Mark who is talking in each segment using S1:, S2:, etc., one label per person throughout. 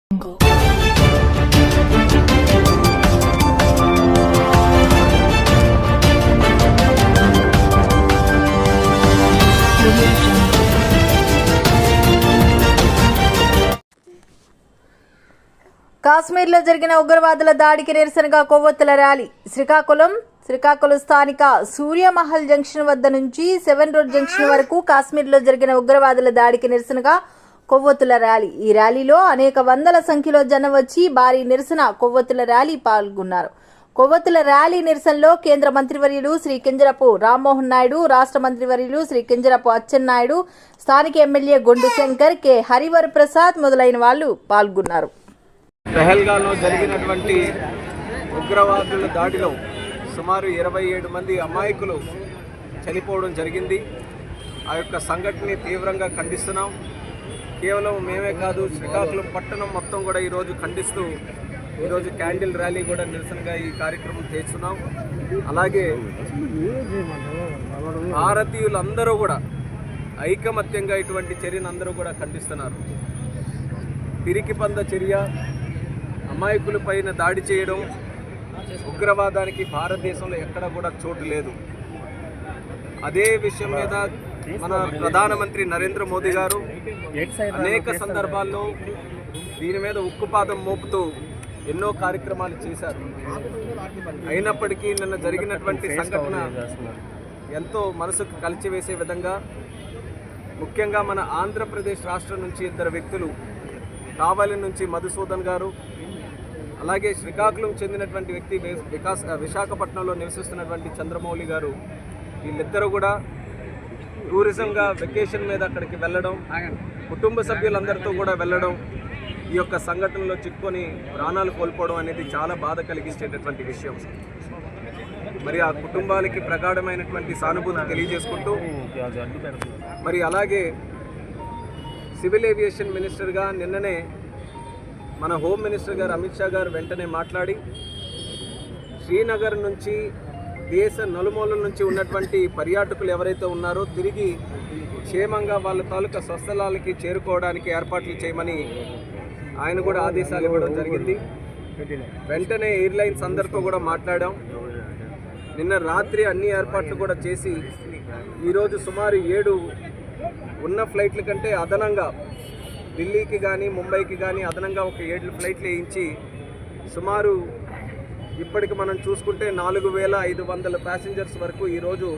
S1: కాశ్మీర్లో జరిగిన ఉగ్రవాదుల దాడికి నిరసనగా కొవ్వొత్తుల ర్యాలీ. శ్రీకాకుళం స్థానిక సూర్యమహల్ జంక్షన్ వద్ద నుంచి 7 రోడ్ జంక్షన్ వరకు కాశ్మీర్లో జరిగిన ఉగ్రవాదుల దాడికి నిరసనగా కొవ్వొత్తుల ర్యాలీ. ఈ ర్యాలీలో అనేక వందల సంఖ్యలో జనం వచ్చి భారీ నిరసన కొవ్వొత్తుల ర్యాలీ పాల్గొన్నారు. కొవ్వొత్తుల ర్యాలీ నిరసనలో కేంద్ర మంత్రివర్యులు శ్రీ కింజరపు రామ్మోహన్ నాయుడు, రాష్ట్ర మంత్రివర్యులు శ్రీ కింజరపు అచ్చెన్నాయుడు, స్థానిక ఎమ్మెల్యే గొండు శంకర్, కె హరివర్ ప్రసాద్ మొదలైన వాళ్ళు పాల్గొన్నారు.
S2: పెహల్గాంలో జరిగినటువంటి ఉగ్రవాదుల దాడిలో సుమారు 27 మంది అమాయకులు చనిపోవడం జరిగింది. ఆ యొక్క సంఘటనని తీవ్రంగా ఖండిస్తున్నాం. కేవలం మేమే కాదు, శ్రీకాకుళం పట్టణం మొత్తం కూడా ఈరోజు ఖండిస్తూ ఈరోజు క్యాండిల్ ర్యాలీ కూడా నిరసనగా ఈ కార్యక్రమం చేస్తున్నాం. అలాగే భారతీయులందరూ కూడా ఐకమత్యంగా ఇటువంటి చర్యను అందరూ కూడా ఖండిస్తున్నారు. పిరికిపంద చర్య, అమాయకుల పైన దాడి చేయడం, ఉగ్రవాదానికి భారతదేశంలో ఎక్కడ కూడా చోటు లేదు. అదే విషయం మీద మన ప్రధానమంత్రి నరేంద్ర మోదీ గారు అనేక సందర్భాల్లో దీని మీద ఉక్కుపాదం మోపుతూ ఎన్నో కార్యక్రమాలు చేశారు. అయినప్పటికీ నిన్న జరిగినటువంటి సంఘటన ఎంతో మనసుకు కలిచివేసే విధంగా, ముఖ్యంగా మన ఆంధ్రప్రదేశ్ రాష్ట్రం నుంచి 2 వ్యక్తులు, కావలి నుంచి మధుసూదన్ గారు, అలాగే శ్రీకాకుళం చెందినటువంటి వ్యక్తి విశాఖపట్నంలో నివసిస్తున్నటువంటి చంద్రమౌళి గారు, వీళ్ళిద్దరూ కూడా టూరిజంగా వెకేషన్ మీద అక్కడికి వెళ్ళడం, కుటుంబ సభ్యులందరితో కూడా వెళ్ళడం, ఈ యొక్క సంఘటనలో చిక్కుకొని ప్రాణాలు కోల్పోవడం అనేది చాలా బాధ కలిగించేటటువంటి విషయం. మరి ఆ కుటుంబాలకి ప్రగాఢమైనటువంటి సానుభూతి తెలియజేసుకుంటూ, మరి అలాగే సివిల్ ఏవియేషన్ మినిస్టర్గా నిన్ననే మన హోమ్ మినిస్టర్ గారు అమిత్ షా గారు వెంటనే మాట్లాడి శ్రీనగర్ నుంచి, దేశ నలుమూలల నుంచి ఉన్నటువంటి పర్యాటకులు ఎవరైతే ఉన్నారో తిరిగి క్షేమంగా వాళ్ళ తాలూకా స్వస్థలాలకి చేరుకోవడానికి ఏర్పాట్లు చేయమని ఆయన కూడా ఆదేశాలు ఇవ్వడం జరిగింది. వెంటనే ఎయిర్లైన్స్ అందరితో కూడా మాట్లాడాం. నిన్న రాత్రి అన్ని ఏర్పాట్లు కూడా చేసి ఈరోజు సుమారు 7 ఉన్న ఫ్లైట్ల కంటే అదనంగా ఢిల్లీకి కానీ ముంబైకి కానీ అదనంగా ఒక 7 ఫ్లైట్లు వేయించి సుమారు ఇప్పటికి మనం చూసుకుంటే 4500 ప్యాసింజర్స్ వరకు ఈరోజు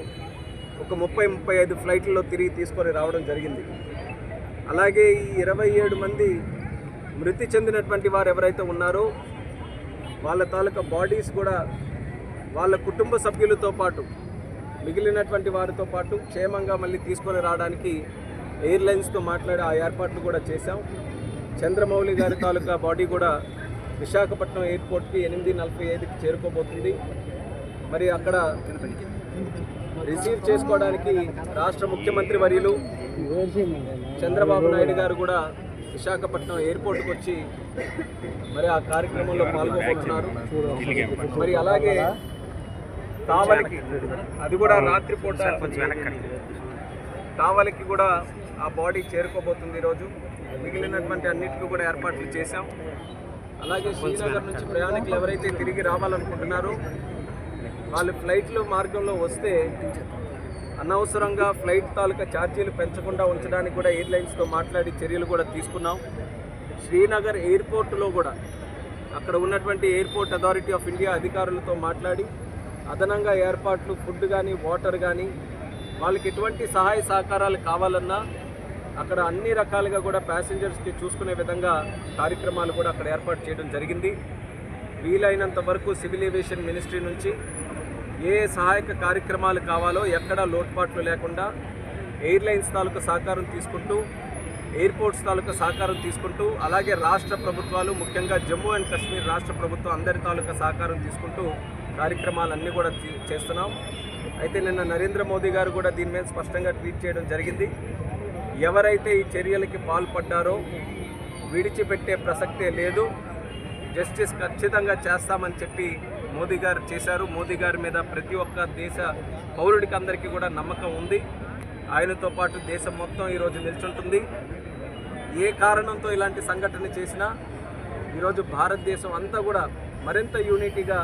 S2: ఒక 30-35 ఫ్లైట్లలో తిరిగి తీసుకొని రావడం జరిగింది. అలాగే ఈ 27 మంది మృతి చెందినటువంటి వారు ఎవరైతే ఉన్నారో వాళ్ళ తాలూకా బాడీస్ కూడా వాళ్ళ కుటుంబ సభ్యులతో పాటు మిగిలినటువంటి వారితో పాటు క్షేమంగా మళ్ళీ తీసుకొని రావడానికి ఎయిర్లైన్స్తో మాట్లాడి ఆ ఏర్పాట్లు కూడా చేశాం. చంద్రమౌళి గారి తాలూకా బాడీ కూడా విశాఖపట్నం ఎయిర్పోర్ట్కి 8:45కి చేరుకోబోతుంది. మరి అక్కడ రిసీవ్ చేసుకోవడానికి రాష్ట్ర ముఖ్యమంత్రి వర్యులు చంద్రబాబు నాయుడు గారు కూడా విశాఖపట్నం ఎయిర్పోర్ట్కి వచ్చి మరి ఆ కార్యక్రమంలో పాల్గొంటున్నారు. మరి అలాగే కావలికి, అది కూడా రాత్రిపూట కావలికి కూడా ఆ బాడీ చేరుకోబోతుంది ఈరోజు. మిగిలినటువంటి అన్నిటికీ కూడా ఏర్పాట్లు చేశాం. అలాగే శ్రీనగర్ నుంచి ప్రయాణికులు ఎవరైతే తిరిగి రావాలనుకుంటున్నారో వాళ్ళు ఫ్లైట్లు మార్గంలో వస్తే అనవసరంగా ఫ్లైట్ తాలూకా ఛార్జీలు పెంచకుండా ఉంచడానికి కూడా ఎయిర్లైన్స్తో మాట్లాడి చర్యలు కూడా తీసుకున్నాం. శ్రీనగర్ ఎయిర్పోర్టులో కూడా అక్కడ ఉన్నటువంటి ఎయిర్పోర్ట్ అథారిటీ ఆఫ్ ఇండియా అధికారులతో మాట్లాడి అదనంగా ఏర్పాట్లు, ఫుడ్ కానీ వాటర్ కానీ వాళ్ళకి ఎటువంటి సహాయ సహకారాలు కావాలన్నా అక్కడ అన్ని రకాలుగా కూడా ప్యాసింజర్స్కి చూసుకునే విధంగా కార్యక్రమాలు కూడా అక్కడ ఏర్పాటు చేయడం జరిగింది. వీలైనంత వరకు సివిల్ ఏవియేషన్ మినిస్ట్రీ నుంచి ఏ సహాయక కార్యక్రమాలు కావాలో ఎక్కడా లోటుపాట్లు లేకుండా ఎయిర్లైన్స్ తాలూకా సహకారం తీసుకుంటూ, ఎయిర్పోర్ట్స్ తాలూకా సహకారం తీసుకుంటూ, అలాగే రాష్ట్ర ప్రభుత్వాలు, ముఖ్యంగా జమ్మూ అండ్ కాశ్మీర్ రాష్ట్ర ప్రభుత్వం అందరి తాలూకా సహకారం తీసుకుంటూ కార్యక్రమాలన్నీ కూడా చేస్తున్నాం. అయితే నిన్న నరేంద్ర మోదీ గారు కూడా దీని మీద స్పష్టంగా ట్వీట్ చేయడం జరిగింది. ఎవరైతే ఈ చర్యలకి పాల్పడ్డారో విడిచిపెట్టే ప్రసక్తే లేదు, జస్టిస్ ఖచ్చితంగా చేస్తామని చెప్పి మోదీ గారు చేశారు. మోదీ గారి మీద ప్రతి ఒక్క దేశ పౌరుడికి అందరికీ కూడా నమ్మకం ఉంది. ఆయనతో పాటు దేశం మొత్తం ఈరోజు నిల్చుంటుంది. ఏ కారణంతో ఇలాంటి సంఘటన చేసినా ఈరోజు భారతదేశం అంతా కూడా మరింత యూనిటీగా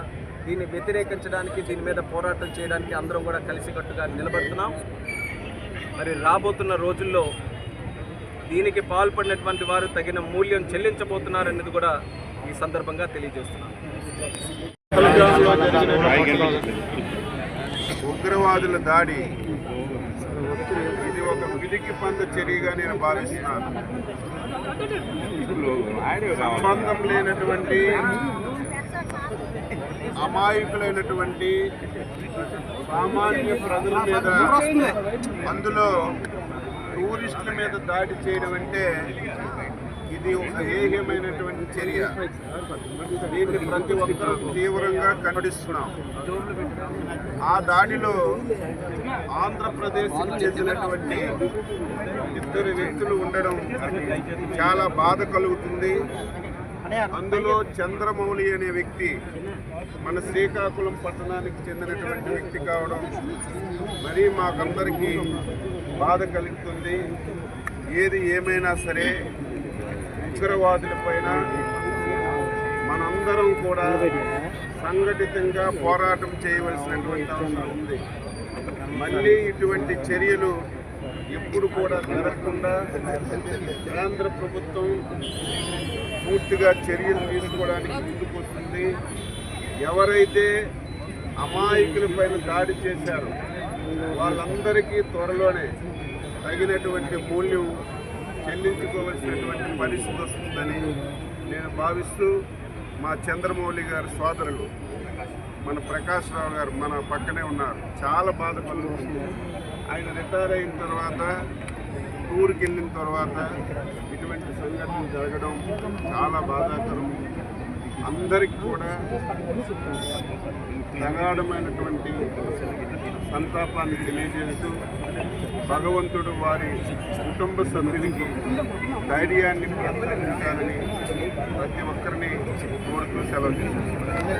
S2: దీన్ని వ్యతిరేకించడానికి, దీని మీద పోరాటం చేయడానికి అందరం కూడా కలిసికట్టుగా నిలబడుతున్నాం. మరి రాబోతున్న రోజుల్లో దీనికి పాల్పడినటువంటి వారు తగిన మూల్యం చెల్లించబోతున్నారనేది కూడా ఈ సందర్భంగా తెలియజేస్తున్నాను.
S3: ఉగ్రవాదుల దాడి ఇది ఒక పిరికి పంద చర్యగా నేను భావిస్తున్నాను. సంబంధం లేనటువంటి అమాయకులైనటువంటి సామాన్య ప్రజల మీద, అందులో టూరిస్టుల మీద దాడి చేయడం అంటే ఇది ఒక హేయమైనటువంటి చర్య. దీన్ని ప్రతి ఒక్కరూ తీవ్రంగా ఖండిస్తున్నాం. ఆ దాడిలో ఆంధ్రప్రదేశ్కి చెందినటువంటి 2 వ్యక్తులు ఉండడం చాలా బాధ కలుగుతుంది. అందులో చంద్రమౌళి అనే వ్యక్తి మన శ్రీకాకుళం పట్టణానికి చెందినటువంటి వ్యక్తి కావడం మరీ మాకందరికీ బాధ కలుగుతుంది. ఏది ఏమైనా సరే ఉగ్రవాదుల పైన మనందరం కూడా సంఘటితంగా పోరాటం చేయవలసినటువంటి అవసరం ఉంది. మళ్ళీ ఇటువంటి చర్యలు ఎప్పుడు కూడా జరగకుండా కేంద్ర ప్రభుత్వం పూర్తిగా చర్యలు తీసుకోవడానికి ముందుకు వస్తుంది. ఎవరైతే అమాయకుల పైన దాడి చేశారో వాళ్ళందరికీ త్వరలోనే తగినటువంటి మూల్యం చెల్లించుకోవాల్సినటువంటి పరిస్థితి వస్తుందని నేను భావిస్తూ, మా చంద్రమౌళి గారి సోదరులు మన ప్రకాష్ రావు గారు మన పక్కనే ఉన్నారు. చాలా బాధపడుతుంది. ఆయన రిటైర్ అయిన తర్వాత, టూర్కి వెళ్ళిన తర్వాత ఇటువంటి సంఘటనలు జరగడం చాలా బాధాకరం. అందరికీ కూడా ప్రగాఢమైనటువంటి సంతాపాన్ని తెలియజేస్తూ, భగవంతుడు వారి కుటుంబ సభ్యులకి ధైర్యాన్ని ప్రసాదించాలని ప్రతి ఒక్కరిని కోరుతూ సెలవు తీసుకుంటున్నాను.